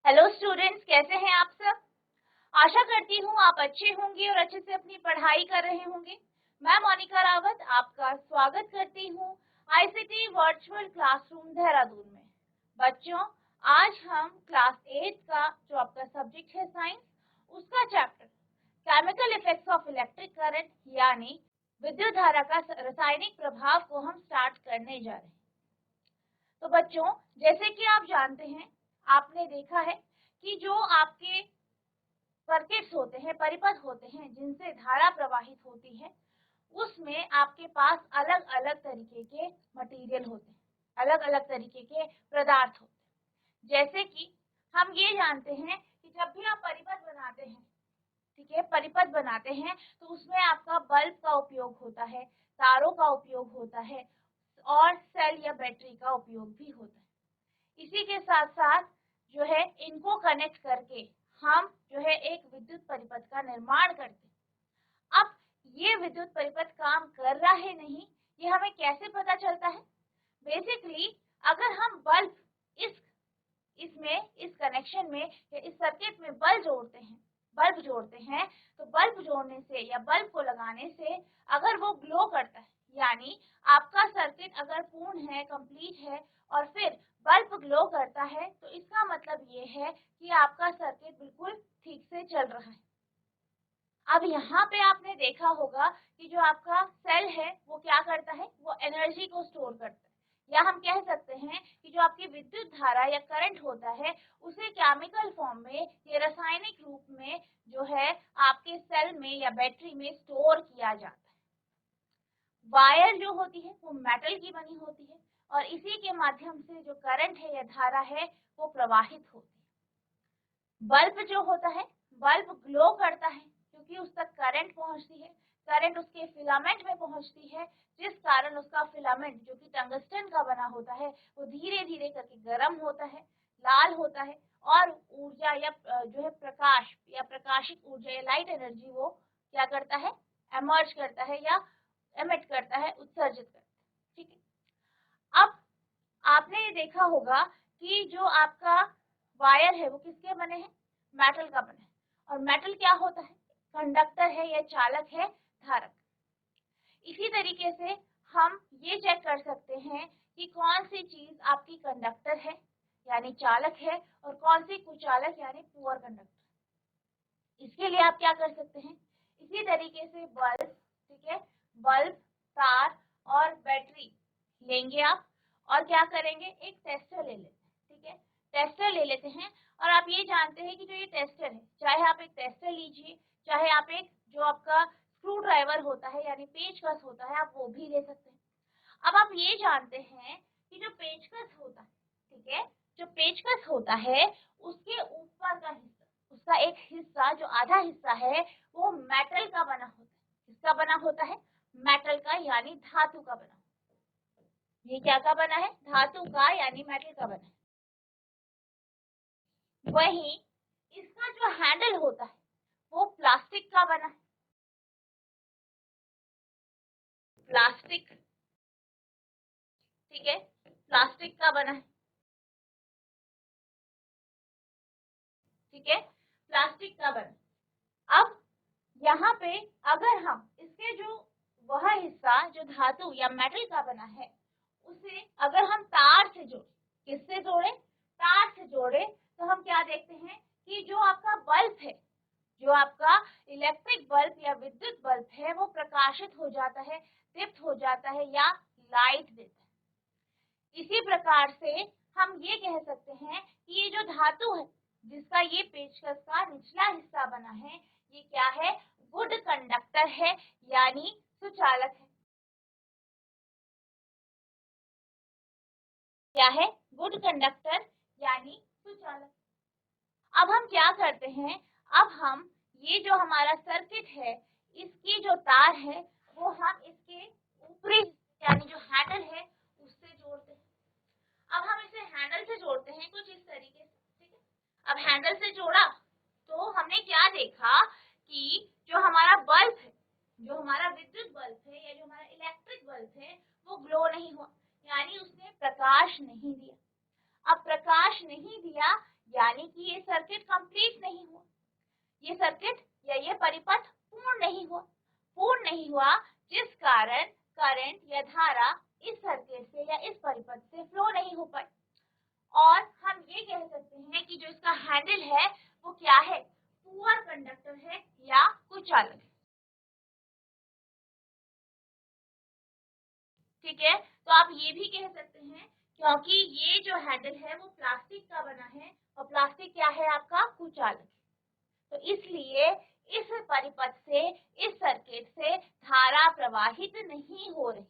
Hello students, कैसे हैं आप सब। आशा करती हूँ आप अच्छे होंगे और अच्छे से अपनी पढ़ाई कर रहे होंगे। मैं मोनिका रावत आपका स्वागत करती हूँ आईसीटी वर्चुअल क्लासरूम देहरादून में। बच्चों, आज हम क्लास 8 का जो आपका सब्जेक्ट है साइंस, उसका chapter chemical effects of electric current यानी विद्युत धारा का रासायनिक प्रभाव को हम स्टार्ट करने जा रहे हैं। तो बच्चों, जैसे कि आप जानते हैं, आपने देखा है कि जो आपके सर्किट्स होते हैं, परिपथ होते हैं जिनसे धारा प्रवाहित होती है, उसमें आपके पास अलग अलग तरीके के मटेरियल होते हैं, अलग अलग तरीके के पदार्थ होते हैं। जैसे कि हम ये जानते हैं कि जब भी आप परिपथ बनाते हैं, ठीक है, परिपथ बनाते हैं तो उसमें आपका बल्ब का उपयोग होता है, तारों का उपयोग होता है और सेल या बैटरी का उपयोग भी होता है। इसी के साथ साथ जो है इनको कनेक्ट करके हम जो है एक विद्युत परिपथ का निर्माण करते हैं। अब ये विद्युत परिपथ काम कर रहा है नहीं, ये हमें कैसे पता चलता है। बेसिकली अगर हम बल्ब इस कनेक्शन में या इस सर्किट में बल्ब जोड़ते हैं तो बल्ब जोड़ने से या बल्ब को लगाने से अगर वो ग्लो करता है, यानी आपका सर्किट अगर पूर्ण है, कंप्लीट है और फिर बल्ब ग्लो करता है, तो इसका मतलब ये है कि आपका सर्किट बिल्कुल ठीक से चल रहा है। अब यहाँ पे आपने देखा होगा कि जो आपका सेल है वो क्या करता है, वो एनर्जी को स्टोर करता है, या हम कह सकते हैं कि जो आपकी विद्युत धारा या करंट होता है उसे केमिकल फॉर्म में या रासायनिक रूप में जो है आपके सेल में या बैटरी में स्टोर किया जाता है। वायर जो होती है वो मेटल की बनी होती है और इसी के माध्यम से जो करंट है या धारा है वो प्रवाहित होती है। बल्ब जो होता है, बल्ब ग्लो करता है क्योंकि उस तक करंट पहुंचती है, करंट उसके फिलामेंट में पहुंचती है, जिस कारण उसका फिलामेंट जो कि टंगस्टन का बना होता है वो धीरे धीरे करके गर्म होता है, लाल होता है और ऊर्जा या जो है प्रकाश या प्रकाशिक ऊर्जा या लाइट एनर्जी वो क्या करता है, एमर्ज करता है या एमिट करता है, उत्सर्जित करता है। ठीक है, अब आपने ये देखा होगा कि जो आपका वायर है वो किसके बने हैं, मेटल का बने हैं। और मेटल क्या होता है, कंडक्टर है या चालक है, धारक। इसी तरीके से हम ये चेक कर सकते हैं कि कौन सी चीज आपकी कंडक्टर है यानी चालक है और कौन सी कुचालक यानी पुअर कंडक्टर। इसके लिए आप क्या कर सकते हैं, इसी तरीके से बल्ब, ठीक है, बल्ब, तार और बैटरी लेंगे आप और क्या करेंगे, एक टेस्टर ले लेते हैं। ठीक है, टेस्टर ले लेते हैं और आप ये जानते हैं कि जो ये टेस्टर है, चाहे आप एक टेस्टर लीजिए, चाहे आप एक जो आपका स्क्रू ड्राइवर होता है यानी पेचकस होता है, आप वो भी ले सकते हैं। अब आप ये जानते हैं कि जो पेचकस होता है, ठीक है, जो पेचकस होता है उसके ऊपर का हिस्सा, उसका एक हिस्सा जो आधा हिस्सा है वो मेटल का बना होता है। किसका बना होता है, मेटल का यानी धातु का बना। ये क्या का बना है, धातु का यानी मेटल का बना है। वहीं इसका जो हैंडल होता है वो प्लास्टिक का बना है, प्लास्टिक, ठीक है, प्लास्टिक का बना है। ठीक है, प्लास्टिक का बना। अब यहाँ पे अगर हम इसके जो वह हिस्सा जो धातु या मेटल का बना है उसे अगर हम तार से जोड़े, किससे जोड़े, तार से जोड़े, तो हम क्या देखते हैं कि जो आपका बल्ब है, जो आपका इलेक्ट्रिक बल्ब या विद्युत बल्ब है वो प्रकाशित हो जाता है, दीप्त हो जाता है या लाइट देता है। इसी प्रकार से हम ये कह सकते हैं कि ये जो धातु है जिसका ये पेचकस का निचला हिस्सा बना है, ये क्या है, गुड कंडक्टर है यानी सुचालक है। क्या है, गुड कंडक्टर यानी सुचालक। अब हम क्या करते हैं, अब हम ये जो हमारा सर्किट है इसकी जो तार है वो हम इसके ऊपरी यानी जो हैंडल है उससे जोड़ते हैं। अब हम इसे हैंडल से जोड़ते हैं कुछ इस तरीके से। ठीक है, अब हैंडल से जोड़ा तो हमने क्या देखा कि जो हमारा बल्ब है, जो हमारा विद्युत बल्ब है या जो हमारा इलेक्ट्रिक बल्ब है वो ग्लो नहीं हुआ, यानी उसने प्रकाश नहीं दिया। अब प्रकाश नहीं दिया यानी कि ये सर्किट कंप्लीट नहीं हुआ, ये सर्किट या ये परिपथ पूर्ण नहीं हुआ, जिस कारण करंट या धारा इस सर्किट से या इस परिपथ से फ्लो नहीं हो पाई। और हम ये कह सकते हैं कि जो इसका हैंडल है वो क्या है, पुअर कंडक्टर है या कुचालक। ठीक है, तो आप ये भी कह सकते हैं क्योंकि ये जो हैंडल है वो प्लास्टिक का बना है और प्लास्टिक क्या है आपका, कुचालक। तो इसलिए इस परिपथ से, इस सर्किट से धारा प्रवाहित नहीं हो रही।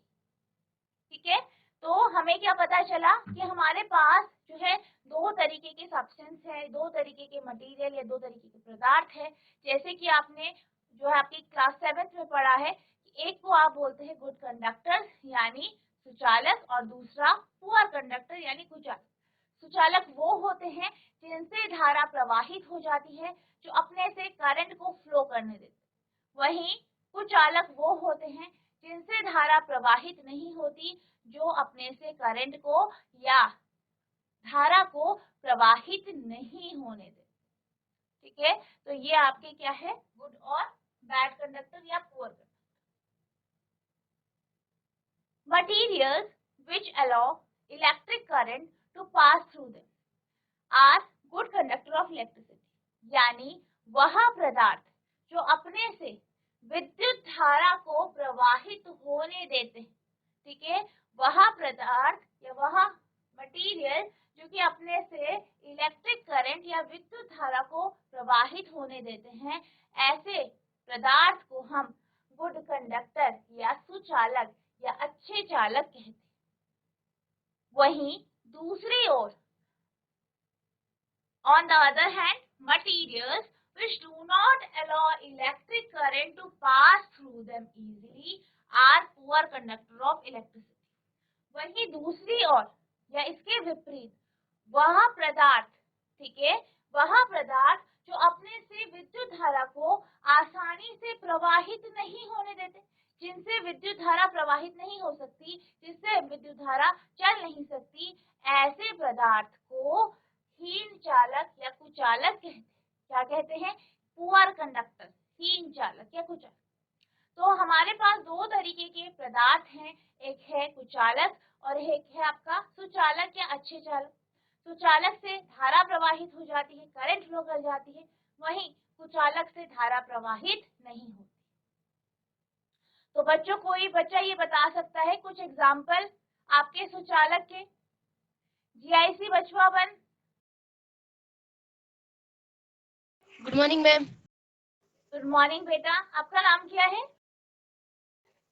ठीक है, तो हमें क्या पता चला कि हमारे पास जो है दो तरीके के सब्सटेंस है, दो तरीके के मटेरियल या दो तरीके के पदार्थ है। जैसे कि आपने जो है आपकी क्लास 7th में पढ़ा है, एक को आप बोलते हैं गुड कंडक्टर यानी सुचालक, और दूसरा पुअर कंडक्टर यानी कुचालक। सुचालक वो होते हैं जिनसे धारा प्रवाहित हो जाती है, जो अपने से करंट को फ्लो करने देते। वहीं कुचालक वो होते हैं जिनसे धारा प्रवाहित नहीं होती, जो अपने से करंट को या धारा को प्रवाहित नहीं होने देते। ठीक है, तो ये आपके क्या है, गुड और बैड कंडक्टर या poor conductor. Materials which allow electric current to pass through them are good conductor of electricity, यानी वह पदार्थ जो अपने से विद्युत धारा को प्रवाहित होने देते हैं। ठीक है, वह पदार्थ या वह मटेरियल जो कि अपने से इलेक्ट्रिक करंट या विद्युत धारा को प्रवाहित होने देते हैं, ऐसे पदार्थ को हम गुड कंडक्टर या सुचालक या अच्छे चालक कहते हैं। वहीं दूसरी ओर on the other hand, materials which do not allow electric current to pass through them easily are poor conductor of electricity. वही दूसरी ओर या इसके विपरीत वह पदार्थ, ठीक है, वह पदार्थ जो अपने से विद्युत धारा को आसानी से प्रवाहित नहीं होने देते, जिनसे विद्युत धारा प्रवाहित नहीं हो सकती, जिससे विद्युत धारा चल नहीं सकती, ऐसे पदार्थ को हीन चालक या कुचालक कहते हैं। क्या कहते हैं, पुअर कंडक्टर, हीन चालक या कुचालक। तो हमारे पास दो तरीके के पदार्थ हैं, एक है कुचालक और एक है आपका सुचालक या अच्छे चालक। सुचालक से धारा प्रवाहित हो जाती है, करंट फ्लो कर जाती है, वहीं कुचालक से धारा प्रवाहित नहीं होती। तो बच्चों, कोई बच्चा ये बता सकता है कुछ एग्जाम्पल आपके सुचालक के? जीआईसी बचवा बन। Good morning ma'am. Good morning बेटा, आपका नाम क्या है?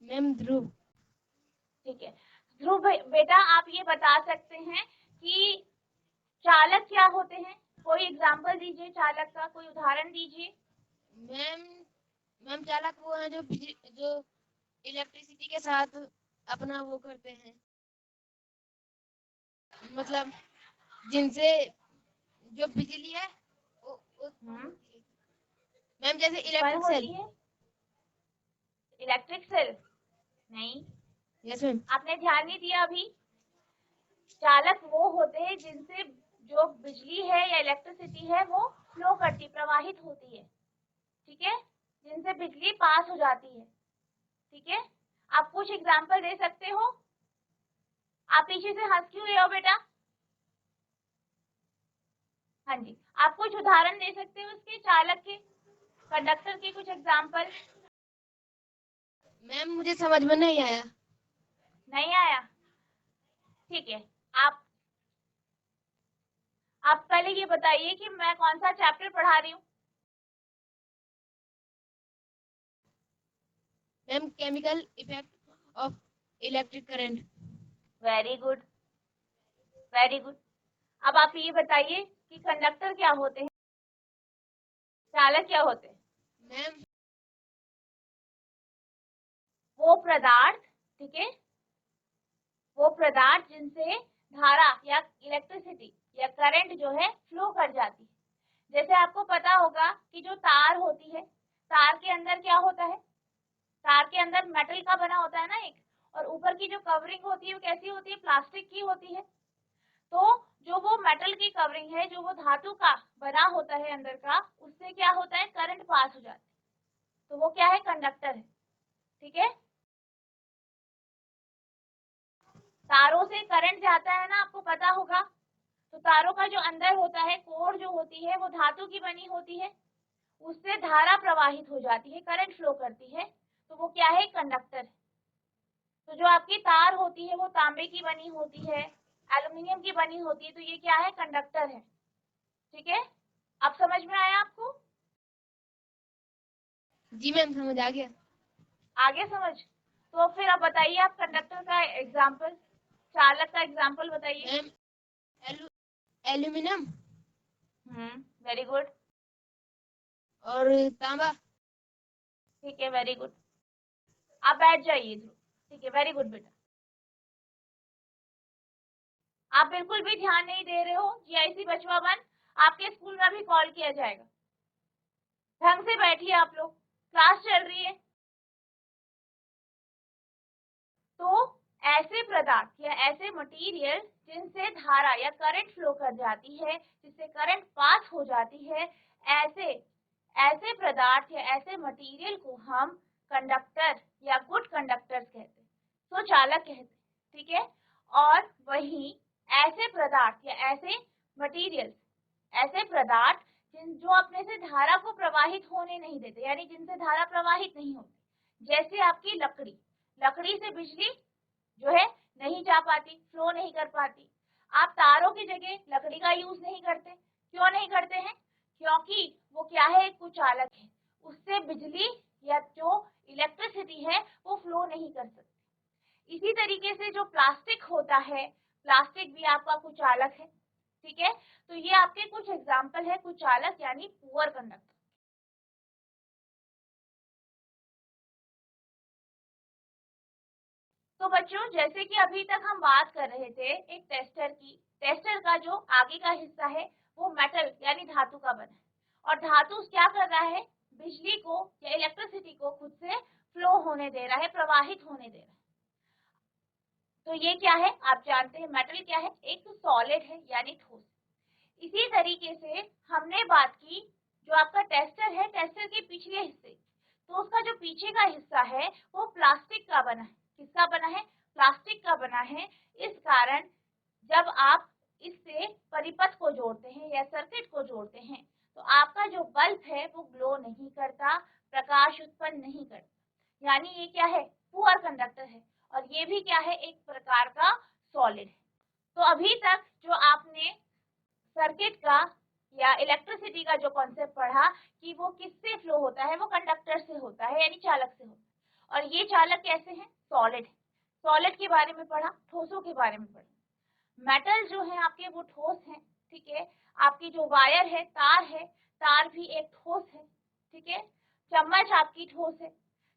मैम ध्रुव। ठीक है ध्रुव बेटा, आप ये बता सकते हैं कि चालक क्या होते हैं? कोई एग्जाम्पल दीजिए चालक का, कोई उदाहरण दीजिए। मैम चालक वो है जो इलेक्ट्रिसिटी के साथ अपना वो करते हैं, मतलब जिनसे जो बिजली है मैम जैसे इलेक्ट्रिक सेल। इलेक्ट्रिक सेल नहीं, यस मैम। आपने ध्यान नहीं दिया अभी। चालक वो होते हैं जिनसे जो बिजली है या इलेक्ट्रिसिटी है वो फ्लो करती, प्रवाहित होती है। ठीक है, जिनसे बिजली पास हो जाती है। ठीक है, आप कुछ एग्जाम्पल दे सकते हो? आप पीछे से हंस क्यों रहे हो बेटा? हाँ जी, आप कुछ उदाहरण दे सकते हो उसके, चालक के, कंडक्टर के कुछ एग्जाम्पल? मैम मुझे समझ में नहीं आया। नहीं आया? ठीक है, आप पहले ये बताइए कि मैं कौन सा चैप्टर पढ़ा रही हूँ? Ma'am chemical effect of electric current. Very good, very good. अब आप ये बताइए कि कंडक्टर क्या होते हैं, चालक क्या होते हैं? मैम वो पदार्थ, ठीक है, वो पदार्थ जिनसे धारा या इलेक्ट्रिसिटी या करंट जो है फ्लो कर जाती है। जैसे आपको पता होगा कि जो तार होती है, तार के अंदर क्या होता है, तार के अंदर मेटल का बना होता है ना एक, और ऊपर की जो कवरिंग होती है वो कैसी होती है, प्लास्टिक की होती है। तो जो वो मेटल की कवरिंग है, जो वो धातु का बना होता है अंदर का, उससे क्या होता है, करंट पास हो जाता है, तो वो क्या है, कंडक्टर है। ठीक है, तारों से करंट जाता है ना, आपको पता होगा। तो तारों का जो अंदर होता है, कोर जो होती है वो धातु की बनी होती है, उससे धारा प्रवाहित हो जाती है, करंट फ्लो करती है, तो वो क्या है, कंडक्टर है। तो जो आपकी तार होती है वो तांबे की बनी होती है, एल्युमिनियम की बनी होती है, तो ये क्या है, कंडक्टर है। ठीक है, अब समझ में आया आपको? जी मैम, समझ आ गया। आगे समझ? तो फिर अब बताइए, आप कंडक्टर का एग्जाम्पल, चालक का एग्जाम्पल बताइए। Ma'am, aluminium very good. और तांबा। ठीक है, वेरी गुड। आप बैठ जाइए ध्रुव। ठीक है, वेरी गुड बेटा। आप बिल्कुल भी ध्यान नहीं दे रहे हो, जीआईसी बचवा वन आपके स्कूल में भी कॉल किया जाएगा। ढंग से बैठिए आप लोग, क्लास चल रही है। तो ऐसे पदार्थ या ऐसे मटेरियल जिनसे धारा या करंट फ्लो कर जाती है, जिससे करंट पास हो जाती है, ऐसे ऐसे पदार्थ या ऐसे मटेरियल को हम कंडक्टर या गुड कंडक्टर्स कहते हैं, तो चालक कहते हैं। ठीक है, और वही ऐसे पदार्थ या ऐसे मटेरियल, ऐसे पदार्थ जो अपने से धारा को प्रवाहित होने नहीं देते, यानी जिनसे धारा प्रवाहित नहीं होती, जैसे आपकी लकड़ी, लकड़ी से बिजली जो है नहीं जा पाती, फ्लो नहीं कर पाती। आप तारों की जगह लकड़ी का यूज नहीं करते, क्यों नहीं करते हैं? क्योंकि वो क्या है, एक कुचालक है, उससे बिजली या जो इलेक्ट्रिसिटी है वो फ्लो नहीं कर सकती। इसी तरीके से जो प्लास्टिक होता है, प्लास्टिक भी आपका कुचालक है। ठीक है, तो ये आपके कुछ एग्जाम्पल है कुचालक यानी पुअर कंडक्टर। तो बच्चों, जैसे कि अभी तक हम बात कर रहे थे एक टेस्टर की, टेस्टर का जो आगे का हिस्सा है वो मेटल यानी धातु का बना है, और धातु क्या कर रहा है, बिजली को या इलेक्ट्रिसिटी को खुद से फ्लो होने दे रहा है, प्रवाहित होने दे रहा है। तो ये क्या है, आप जानते हैं मेटल क्या है, एक तो सॉलिड है यानी ठोस। इसी तरीके से हमने बात की, जो आपका टेस्टर है, टेस्टर के पिछले हिस्से, तो उसका जो पीछे का हिस्सा है वो प्लास्टिक का बना है। किसका बना है, प्लास्टिक का बना है। इस कारण जब आप इससे परिपथ को जोड़ते हैं या सर्किट को जोड़ते हैं, तो आपका जो बल्ब है वो ग्लो नहीं करता, प्रकाश उत्पन्न नहीं करता, यानी ये क्या है, पुअर कंडक्टर है। और ये भी क्या है, एक प्रकार का सॉलिड है। तो अभी तक जो आपने सर्किट का या इलेक्ट्रिसिटी का जो कॉन्सेप्ट पढ़ा कि वो किससे फ्लो होता है, वो कंडक्टर से होता है यानी चालक से होता है। और ये चालक कैसे हैं, सॉलिड है। सॉलिड के बारे में पढ़ा, ठोसों के बारे में पढ़ा। मेटल जो है आपके वो ठोस है। ठीक है, आपकी जो वायर है, तार है, तार भी एक ठोस है। ठीक है, चम्मच आपकी ठोस है।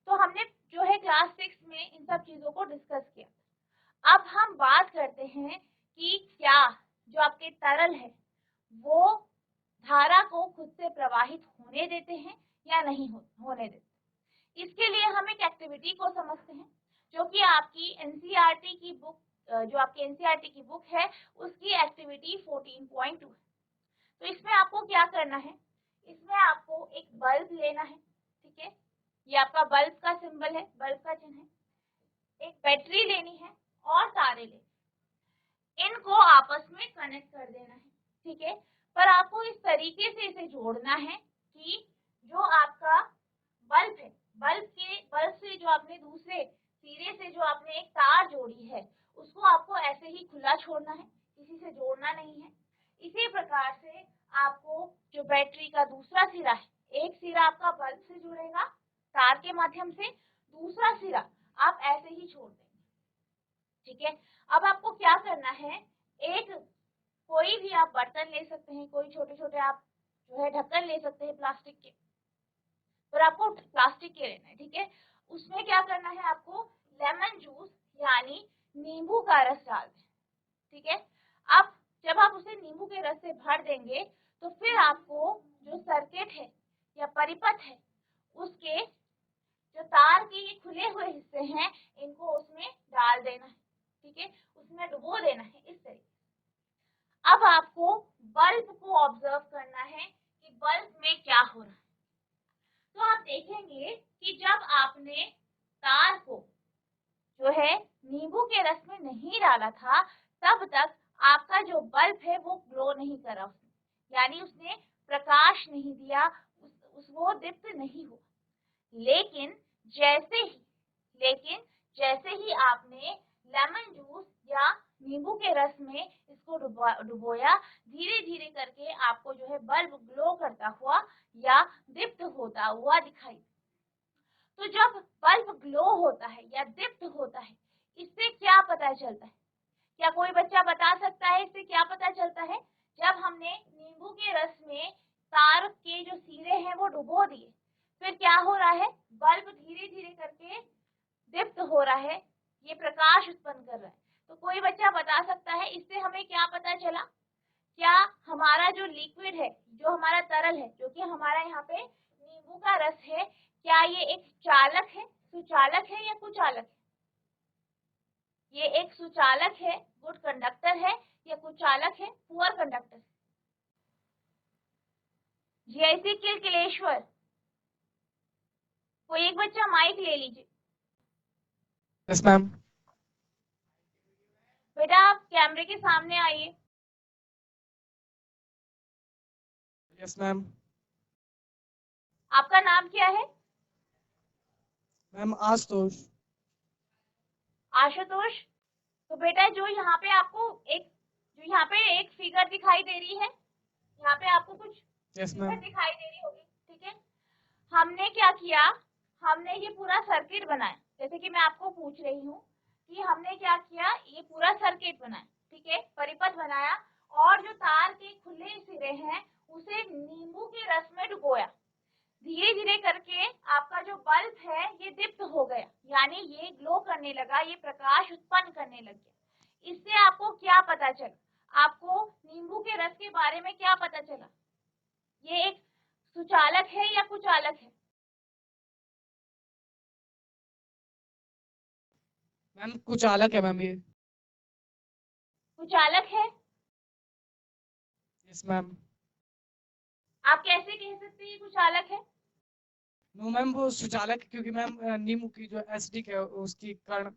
तो हमने जो है क्लास 6 में इन सब चीजों को डिस्कस किया। अब हम बात करते हैं कि क्या जो आपके तरल है वो धारा को खुद से प्रवाहित होने देते हैं या नहीं होने देते। इसके लिए हम एक एक्टिविटी को समझते हैं, जो कि आपकी एनसीईआरटी की बुक, जो आपकी एनसीईआरटी की बुक है उसकी एक्टिविटी 14.2 है। तो इसमें आपको क्या करना है, इसमें आपको एक बल्ब लेना है। ठीक है, ये आपका बल्ब का सिंबल है, बल्ब का चिन्ह है। एक बैटरी लेनी है और तारे लेनी, इनको आपस में कनेक्ट कर देना है। ठीक है, पर आपको इस तरीके से इसे जोड़ना है कि जो आपका बल्ब है, बल्ब से जो आपने दूसरे सिरे से जो आपने एक तार जोड़ी है, उसको आपको ऐसे ही खुला छोड़ना है, किसी से जोड़ना नहीं है। इसी प्रकार से आपको जो बैटरी का दूसरा सिरा है, एक सिरा आपका बल्ब से जुड़ेगा तार के माध्यम से, दूसरा सिरा आप ऐसे ही छोड़ देंगे। ठीक है, अब आपको क्या करना है, एक कोई भी आप बर्तन ले सकते हैं, कोई छोटे छोटे आप जो है ढक्कन ले सकते हैं प्लास्टिक के, पर आपको प्लास्टिक के लेना है। ठीक है, उसमें क्या करना है, आपको लेमन जूस यानी नींबू का रस डाल दें। ठीक है, अब जब आप उसे नींबू के रस से भर देंगे, तो फिर आपको जो सर्किट है या परिपथ है, उसके जो तार के ये खुले हुए हिस्से हैं, इनको उसमें डाल देना है। ठीक है, उसमें डुबो देना है इस तरीके। अब आपको बल्ब को ऑब्जर्व करना है कि बल्ब में क्या हो रहा है। तो आप देखेंगे कि जब आपने तार को जो है नींबू के रस में नहीं डाला था, तब तक आपका जो बल्ब है वो ग्लो नहीं करा उसने, यानी उसने प्रकाश नहीं दिया, वो दीप्त नहीं हुआ। लेकिन जैसे ही आपने लेमन जूस या नींबू के रस में इसको डुबोया, धीरे धीरे करके आपको जो है बल्ब ग्लो करता हुआ या दीप्त होता हुआ दिखाई। तो जब बल्ब ग्लो होता है या दीप्त होता है, इससे क्या पता चलता है? क्या कोई बच्चा बता सकता है इससे क्या पता चलता है? जब हमने नींबू के रस में तार के जो सिरे हैं वो डुबो दिए, फिर क्या हो रहा है? बल्ब धीरे धीरे करके दीप्त हो रहा है, ये प्रकाश उत्पन्न कर रहा है। तो कोई बच्चा बता सकता है इससे हमें क्या पता चला? क्या हमारा जो लिक्विड है, जो हमारा तरल है, जो कि हमारा यहाँ पे नींबू का रस है, क्या ये एक चालक है, सुचालक है या कुचालक है? ये एक सुचालक है, गुड कंडक्टर है, या कुचालक है, पुअर कंडक्टर? जैसे किलकिलेश्वर, कोई एक बच्चा माइक ले लीजिए। Yes ma'am. बेटा आप कैमरे के सामने आइए। Yes ma'am. आपका नाम क्या है? मैम आशुतोष। आशुतोष। तो बेटा जो यहाँ पे आपको एक फिगर दिखाई दे रही है, यहाँ पे आपको कुछ यस फिगर मैम। दिखाई दे रही होगी, ठीक है। हमने क्या किया, हमने ये पूरा सर्किट बनाया, जैसे कि मैं आपको पूछ रही हूँ कि हमने क्या किया, ये पूरा सर्किट बनाया, ठीक है, परिपथ बनाया, और जो तार के खुले सिरे हैं उसे नींबू के रस में डुबोया। धीरे धीरे करके आपका जो बल्ब है ये दीप्त हो गया, यानी ये ग्लो करने लगा, ये प्रकाश उत्पन्न करने लग गया। इससे आपको क्या पता चला? आपको नींबू के रस के बारे में क्या पता चला? ये एक सुचालक है या कुचालक है? मैम कुचालक है मैम ये। कुचालक है। Yes ma'am. आप कैसे कह सकते हैं ये कुचालक है? नो मैम वो सुचालक है, क्योंकि मैम नींबू की जो एसिडिक है उसकी कण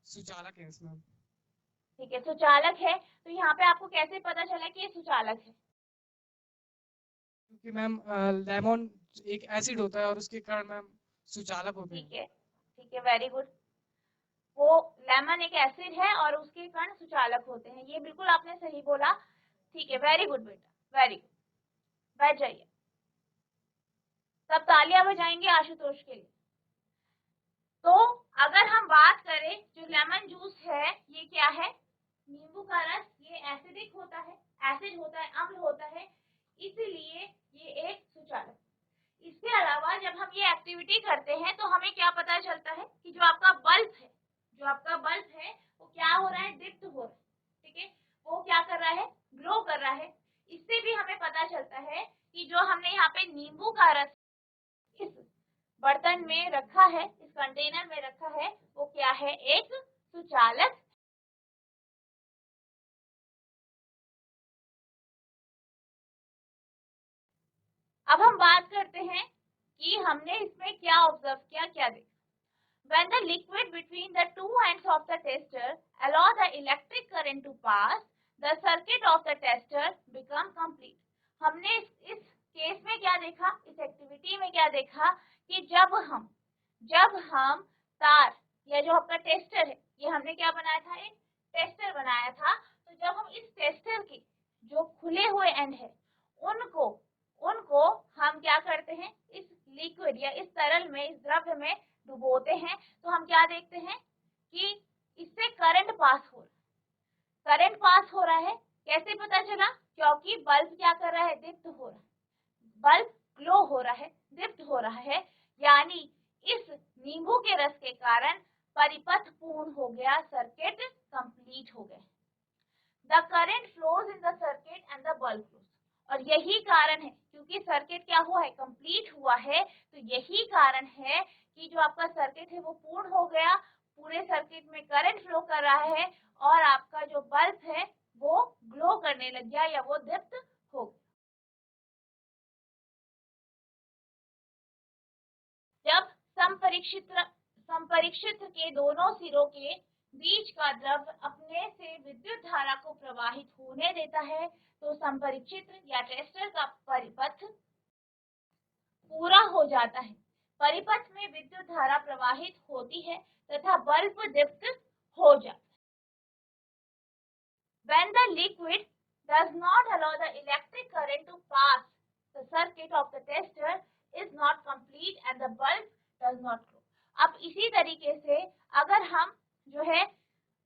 सुचालक है इसमें। ठीक है, सुचालक है। तो यहाँ पे आपको कैसे पता चला कि ये सुचालक है? क्योंकि मैम लेमन एक एसिड होता है और उसके कण मैम सुचालक होते हैं। ठीक है, वेरी गुड। वो लेमन एक एसिड है और उसके कण सुचालक होते हैं, ये बिल्कुल आपने सही बोला। ठीक है, वेरी गुड बेटा, वेरी गुड। बैठ जाइए। सब तालियां बजाएंगे आशुतोष के लिए। तो अगर हम बात करें, जो लेमन जूस है ये क्या है? नींबू का रस, ये एसिडिक होता है, एसिड होता है, अम्ल होता है, इसलिए ये एक सुचालक। इसके अलावा जब हम ये एक्टिविटी करते हैं तो हमें क्या पता चलता है कि जो आपका बल्ब है वो क्या हो रहा है? दीप्त हो रहा है, ठीक है, वो क्या कर रहा है? ग्लो कर रहा है। इससे भी हमें पता चलता है कि जो हमने यहाँ पे नींबू का रस इस बर्तन में रखा है, इस कंटेनर में रखा है, वो क्या है? एक सुचालक। अब हम बात करते हैं कि हमने इसमें क्या ऑब्जर्व किया, क्या देखा। When the liquid between the two ends of the tester allow the electric current to pass, the circuit of the tester become complete. हमने इस केस में क्या देखा, इस एक्टिविटी में क्या देखा कि जब हम तार या जो आपका टेस्टर है, ये हमने क्या बनाया था? एक टेस्टर बनाया था। तो जब हम इस टेस्टर के जो खुले हुए एंड है उनको हम क्या करते हैं? इस लिक्विड या इस तरल में, इस द्रव्य में डुबोते हैं, तो हम क्या देखते हैं कि इससे करंट पास हो रहा है। कैसे पता चला? क्योंकि बल्ब क्या कर रहा है? दीप्त हो रहा है, बल्ब ग्लो हो रहा है, दीप्त हो रहा है, यानी इस नींबू के रस के कारण परिपथ पूर्ण हो गया, सर्किट कंप्लीट हो गया। The current flows in the circuit and the bulb flows. और यही कारण है, क्योंकि सर्किट क्या हुआ है? कंप्लीट हुआ है, तो यही कारण है कि जो आपका सर्किट है वो पूर्ण हो गया, पूरे सर्किट में करंट फ्लो कर रहा है और आपका जो बल्ब है वो ग्लो करने लग गया या वो दीप्त हो गया। जब संपरीक्षित के दोनों सिरों के बीच का द्रव अपने से विद्युत धारा को प्रवाहित होने देता है तो संपरीक्षित या टेस्टर का परिपथ पूरा हो जाता है। परिपथ में विद्युत धारा प्रवाहित होती है तथा बल्ब दीप्त हो जाता है। When the liquid does not allow the electric current to pass, the circuit of the tester is not complete and the bulb does not glow. अब इसी तरीके से अगर हम जो है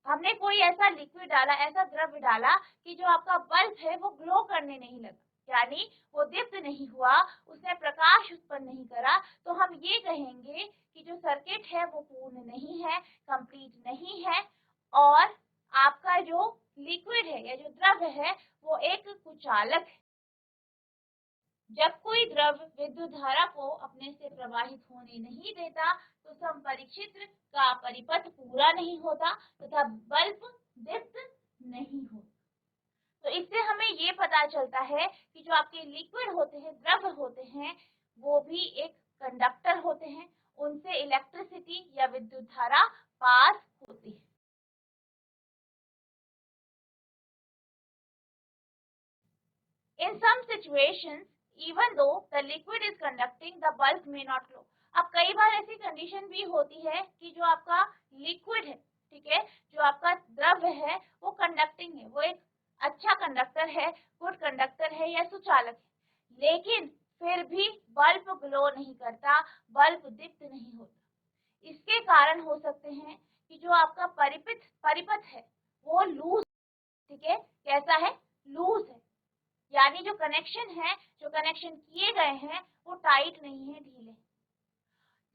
हमने कोई ऐसा लिक्विड डाला, ऐसा द्रव्य डाला कि जो आपका बल्ब है वो ग्लो करने नहीं लगा, यानी वो दीप्त नहीं हुआ, उसने प्रकाश उत्पन्न नहीं करा, तो हम ये कहेंगे कि जो सर्किट है वो पूर्ण नहीं है, कंप्लीट नहीं है और आपका जो लिक्विड है या जो द्रव्य है वो एक कुचालक है। जब कोई द्रव्य विद्युत धारा को अपने से प्रवाहित होने नहीं देता तो संपरीक्षित का परिपथ पूरा नहीं होता तथा बल्ब दीप्त नहीं होता। तो इससे हमें ये पता चलता है कि जो आपके लिक्विड होते हैं, द्रव्य होते हैं, वो भी एक कंडक्टर होते हैं, उनसे इलेक्ट्रिसिटी या विद्युत धारा पास होती है। In some situations, even though the liquid is conducting, the bulb may not glow. अब कई बार ऐसी कंडीशन भी होती है कि जो आपका लिक्विड है, ठीक है, जो आपका द्रव्य है वो कंडक्टिंग है, वो एक अच्छा कंडक्टर है, गुड कंडक्टर है या सुचालक है, लेकिन फिर भी बल्ब ग्लो नहीं करता, बल्ब दीप्त नहीं होता। इसके कारण हो सकते हैं कि जो आपका परिपथ है वो लूज, ठीक है, कैसा है, लूज है, यानी जो कनेक्शन है, जो कनेक्शन किए गए हैं वो टाइट नहीं है, ढीले।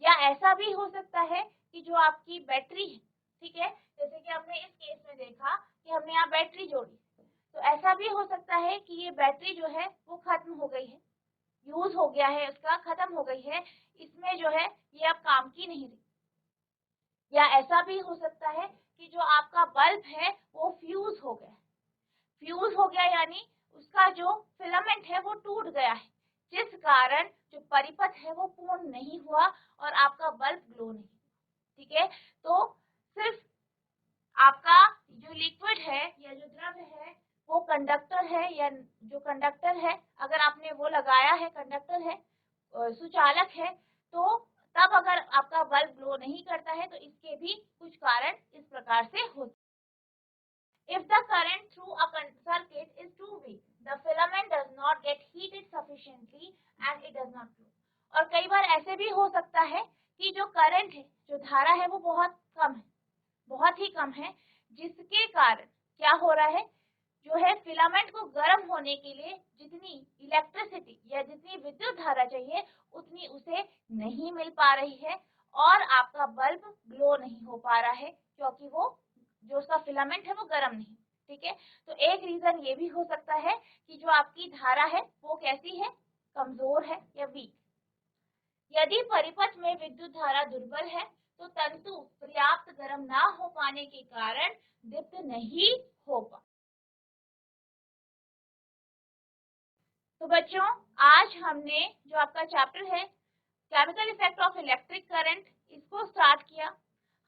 या ऐसा भी हो सकता है कि जो आपकी बैटरी है, ठीक है, जैसे कि हमने इस केस में देखा कि हमने यहाँ बैटरी जोड़ी, तो ऐसा भी हो सकता है कि ये बैटरी जो है वो खत्म हो गई है, यूज हो गया है, उसका खत्म हो गई है, इसमें जो है ये अब काम की नहीं रही। या ऐसा भी हो सकता है कि जो आपका बल्ब है वो फ्यूज हो गया, फ्यूज हो गया यानी उसका जो फिलामेंट है वो टूट गया है, जिस कारण जो परिपथ है वो पूर्ण नहीं हुआ और आपका बल्ब ग्लो नहीं, ठीक है। तो सिर्फ आपका जो लिक्विड है या जो द्रव्य है वो कंडक्टर है या जो कंडक्टर है, अगर आपने वो लगाया है, कंडक्टर है, सुचालक है, तो तब अगर आपका बल्ब ग्लो नहीं करता है तो इसके भी कुछ कारण इस प्रकार से होते हैं। If the current through a circuit is too weak, the filament does not get heated sufficiently and it does not glow. और कई बार ऐसे भी हो सकता है कि जो करंट है, जो धारा है वो बहुत कम है, बहुत ही कम है, जिसके कारण क्या हो रहा है, जो है फिलामेंट को गर्म होने के लिए जितनी इलेक्ट्रिसिटी या जितनी विद्युत धारा चाहिए उतनी उसे नहीं मिल पा रही है और आपका बल्ब ग्लो नहीं हो पा रहा है क्योंकि वो जो उसका फिलामेंट है वो गर्म नहीं, ठीक है। तो एक रीजन ये भी हो सकता है कि जो आपकी धारा है वो कैसी है, कमजोर है या वीक। यदि परिपथ में विद्युत धारा दुर्बल है तो तंतु पर्याप्त गर्म ना हो पाने के कारण दीप्त नहीं हो पा। तो बच्चों, आज हमने जो आपका चैप्टर है chemical effect of electric current, इसको स्टार्ट किया।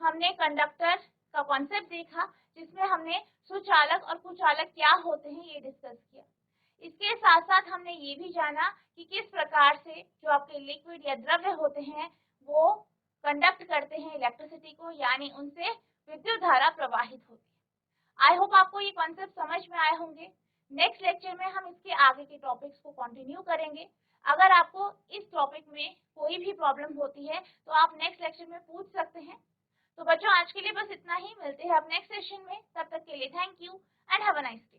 हमने कंडक्टर का कॉन्सेप्ट देखा जिसमें हमने सुचालक और कुचालक क्या होते हैं ये डिस्कस किया। इसके साथ साथ हमने ये भी जाना कि किस प्रकार से जो आपके लिक्विड या द्रव्य होते हैं वो कंडक्ट करते हैं इलेक्ट्रिसिटी को, यानी उनसे विद्युत धारा प्रवाहित होती है। आई होप आपको ये कॉन्सेप्ट समझ में आए होंगे। नेक्स्ट लेक्चर में हम इसके आगे के टॉपिक्स को कंटिन्यू करेंगे। अगर आपको इस टॉपिक में कोई भी प्रॉब्लम होती है तो आप नेक्स्ट लेक्चर में पूछ सकते हैं। तो बच्चों, आज के लिए बस इतना ही, मिलते हैं अब नेक्स्ट सेशन में। तब तक के लिए thank you and have a nice day.